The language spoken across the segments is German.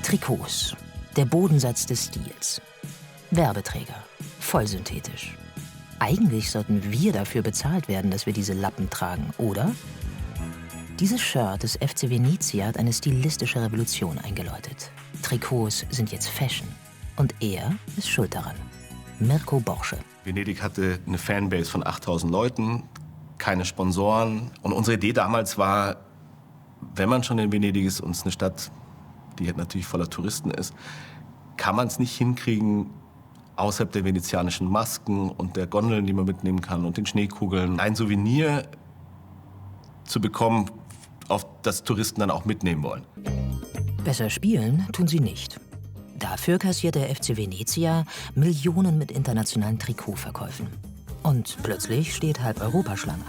Trikots, der Bodensatz des Stils. Werbeträger, voll synthetisch. Eigentlich sollten wir dafür bezahlt werden, dass wir diese Lappen tragen, oder? Dieses Shirt des FC Venezia hat eine stilistische Revolution eingeläutet. Trikots sind jetzt Fashion. Und er ist schuld daran. Mirko Borsche. Venedig hatte eine Fanbase von 8000 Leuten, keine Sponsoren. Und unsere Idee damals war, wenn man schon in Venedig ist und es eine Stadt, die halt natürlich voller Touristen ist, kann man es nicht hinkriegen, außerhalb der venezianischen Masken und der Gondeln, die man mitnehmen kann und den Schneekugeln, ein Souvenir zu bekommen, auf das Touristen dann auch mitnehmen wollen. Besser spielen tun sie nicht. Dafür kassiert der FC Venezia Millionen mit internationalen Trikotverkäufen. Und plötzlich steht halb Europa Schlange.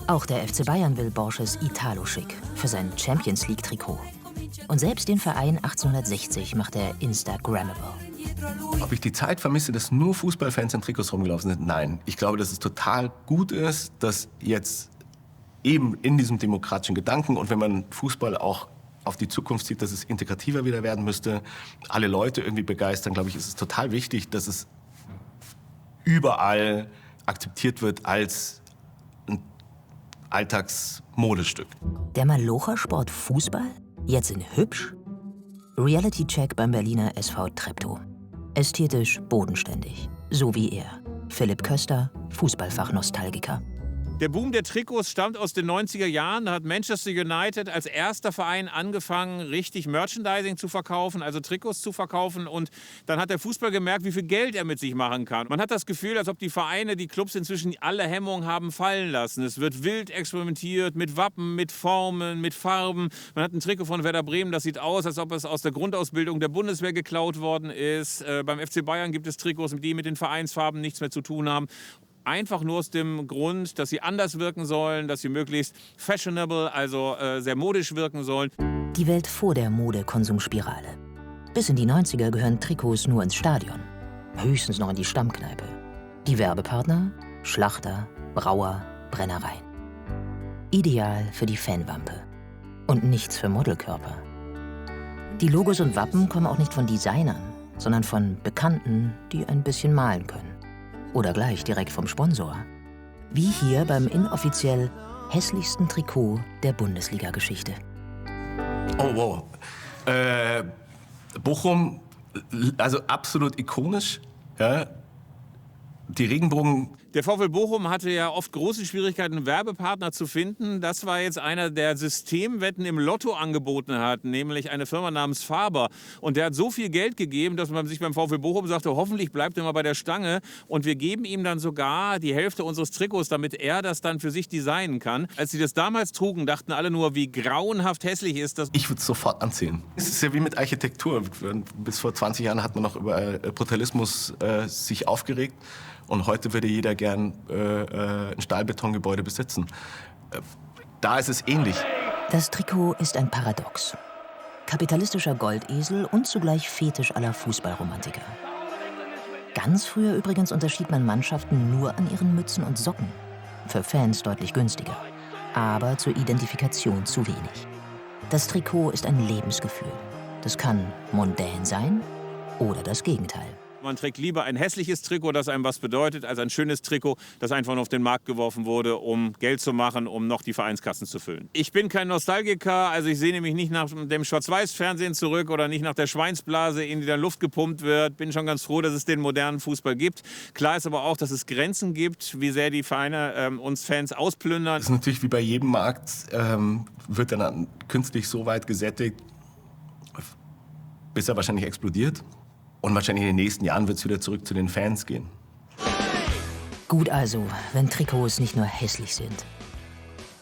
Auch der FC Bayern will Borsches Italo-Schick für sein Champions-League-Trikot. Und selbst den Verein 1860 macht er Instagrammable. Ob ich die Zeit vermisse, dass nur Fußballfans in Trikots rumgelaufen sind? Nein. Ich glaube, dass es total gut ist, dass jetzt eben in diesem demokratischen Gedanken und wenn man Fußball auch auf die Zukunft sieht, dass es integrativer wieder werden müsste, alle Leute irgendwie begeistern, glaube ich, ist es total wichtig, dass es überall akzeptiert wird als ein Alltagsmodestück. Der Malocher-Sport Fußball? Jetzt in hübsch? Reality-Check beim Berliner SV Treptow. Ästhetisch bodenständig. So wie er. Philipp Köster, Fußballfach-Nostalgiker. Der Boom der Trikots stammt aus den 90er Jahren. Da hat Manchester United als erster Verein angefangen, richtig Merchandising zu verkaufen, also Trikots zu verkaufen. Und dann hat der Fußball gemerkt, wie viel Geld er mit sich machen kann. Man hat das Gefühl, als ob die Vereine, die Clubs inzwischen alle Hemmungen haben fallen lassen. Es wird wild experimentiert mit Wappen, mit Formen, mit Farben. Man hat ein Trikot von Werder Bremen, das sieht aus, als ob es aus der Grundausbildung der Bundeswehr geklaut worden ist. Beim FC Bayern gibt es Trikots, die mit den Vereinsfarben nichts mehr zu tun haben. Einfach nur aus dem Grund, dass sie anders wirken sollen, dass sie möglichst fashionable, also sehr modisch wirken sollen. Die Welt vor der Modekonsumspirale. Bis in die 90er gehören Trikots nur ins Stadion. Höchstens noch in die Stammkneipe. Die Werbepartner? Schlachter, Brauer, Brennereien. Ideal für die Fanwampe. Und nichts für Modelkörper. Die Logos und Wappen kommen auch nicht von Designern, sondern von Bekannten, die ein bisschen malen können. Oder gleich direkt vom Sponsor. Wie hier beim inoffiziell hässlichsten Trikot der Bundesliga-Geschichte. Oh, wow. Bochum, also absolut ikonisch. Ja. Die Regenbogen. Der VfL Bochum hatte ja oft große Schwierigkeiten, Werbepartner zu finden. Das war jetzt einer, der Systemwetten im Lotto angeboten hat, nämlich eine Firma namens Faber. Und der hat so viel Geld gegeben, dass man sich beim VfL Bochum sagte, hoffentlich bleibt er mal bei der Stange. Und wir geben ihm dann sogar die Hälfte unseres Trikots, damit er das dann für sich designen kann. Als sie das damals trugen, dachten alle nur, wie grauenhaft hässlich ist das. Ich würde es sofort anziehen. Es ist ja wie mit Architektur. Bis vor 20 Jahren hat man noch über Brutalismus sich aufgeregt. Und heute würde jeder gern ein Stahlbetongebäude besitzen. Da ist es ähnlich. Das Trikot ist ein Paradox. Kapitalistischer Goldesel und zugleich Fetisch aller Fußballromantiker. Ganz früher übrigens unterschied man Mannschaften nur an ihren Mützen und Socken. Für Fans deutlich günstiger. Aber zur Identifikation zu wenig. Das Trikot ist ein Lebensgefühl. Das kann mondän sein oder das Gegenteil. Man trägt lieber ein hässliches Trikot, das einem was bedeutet, als ein schönes Trikot, das einfach nur auf den Markt geworfen wurde, um Geld zu machen, um noch die Vereinskassen zu füllen. Ich bin kein Nostalgiker, also ich sehne mich nicht nach dem Schwarz-Weiß-Fernsehen zurück oder nicht nach der Schweinsblase, in die dann Luft gepumpt wird. Bin schon ganz froh, dass es den modernen Fußball gibt. Klar ist aber auch, dass es Grenzen gibt, wie sehr die Vereine uns Fans ausplündern. Das ist natürlich wie bei jedem Markt, wird dann künstlich so weit gesättigt, bis er wahrscheinlich explodiert. Und wahrscheinlich in den nächsten Jahren wird es wieder zurück zu den Fans gehen. Gut also, wenn Trikots nicht nur hässlich sind.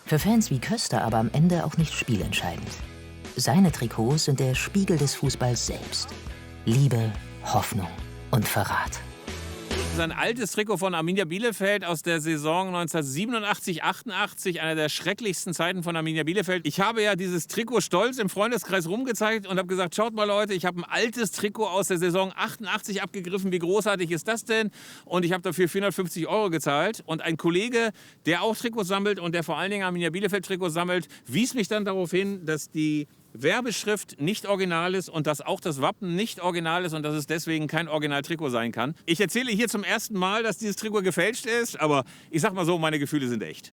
Für Fans wie Köster aber am Ende auch nicht spielentscheidend. Seine Trikots sind der Spiegel des Fußballs selbst. Liebe, Hoffnung und Verrat. Das ist ein altes Trikot von Arminia Bielefeld aus der Saison 1987/88, einer der schrecklichsten Zeiten von Arminia Bielefeld. Ich habe ja dieses Trikot stolz im Freundeskreis rumgezeigt und habe gesagt, schaut mal Leute, ich habe ein altes Trikot aus der Saison 88 abgegriffen, wie großartig ist das denn? Und ich habe dafür 450 € gezahlt. Und ein Kollege, der auch Trikots sammelt und der vor allen Dingen Arminia Bielefeld Trikots sammelt, wies mich dann darauf hin, dass die Werbeschrift nicht original ist und dass auch das Wappen nicht original ist und dass es deswegen kein Original-Trikot sein kann. Ich erzähle hier zum ersten Mal, dass dieses Trikot gefälscht ist, aber ich sag mal so, meine Gefühle sind echt.